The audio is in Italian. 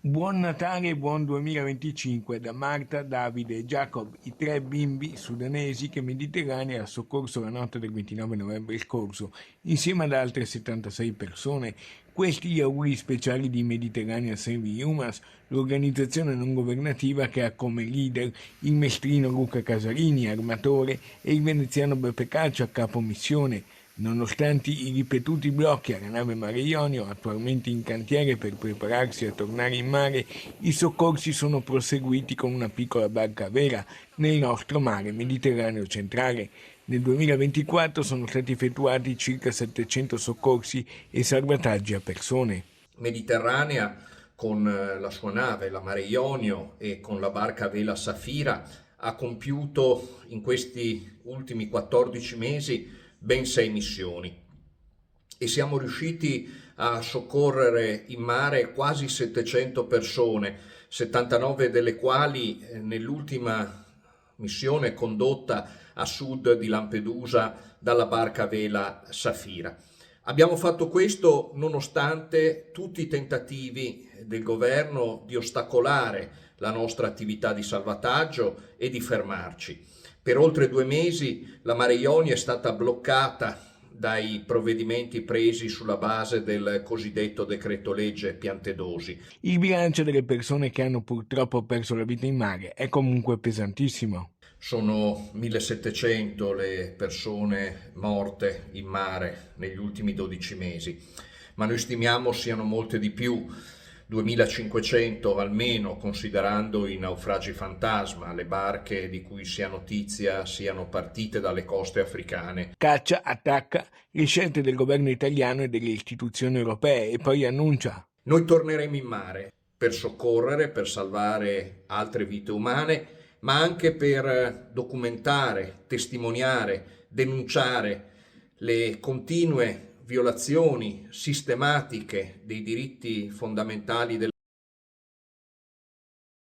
Buon Natale e buon 2025 da Marta, Davide e Jacob, i tre bimbi sudanesi che Mediterraneo ha soccorso la notte del 29 novembre scorso, insieme ad altre 76 persone. Questi gli auguri speciali di Mediterranean Saving Humans, l'organizzazione non governativa che ha come leader il mestrino Luca Casarini, armatore, e il veneziano Beppe Caccia, capo missione. Nonostante i ripetuti blocchi alla nave Mare Ionio, attualmente in cantiere per prepararsi a tornare in mare, i soccorsi sono proseguiti con una piccola barca a vela nel nostro mare Mediterraneo centrale. Nel 2024 sono stati effettuati circa 700 soccorsi e salvataggi a persone. Mediterranea con la sua nave, la Mare Ionio, e con la barca a vela Safira ha compiuto in questi ultimi 14 mesi ben 6 missioni e siamo riusciti a soccorrere in mare quasi 700 persone, 79 delle quali nell'ultima missione condotta a sud di Lampedusa dalla barca a vela Safira. Abbiamo fatto questo nonostante tutti i tentativi del governo di ostacolare la nostra attività di salvataggio e di fermarci. Per oltre 2 mesi la Mare Ionio è stata bloccata dai provvedimenti presi sulla base del cosiddetto decreto legge Piantedosi. Il bilancio delle persone che hanno purtroppo perso la vita in mare è comunque pesantissimo. Sono 1700 le persone morte in mare negli ultimi 12 mesi, ma noi stimiamo siano molte di più, 2500 almeno, considerando i naufragi fantasma, le barche di cui si ha notizia siano partite dalle coste africane. Caccia, attacca le scelte del governo italiano e delle istituzioni europee e poi annuncia. Noi torneremo in mare per soccorrere, per salvare altre vite umane, ma anche per documentare, testimoniare, denunciare le continue violazioni sistematiche dei diritti fondamentali delle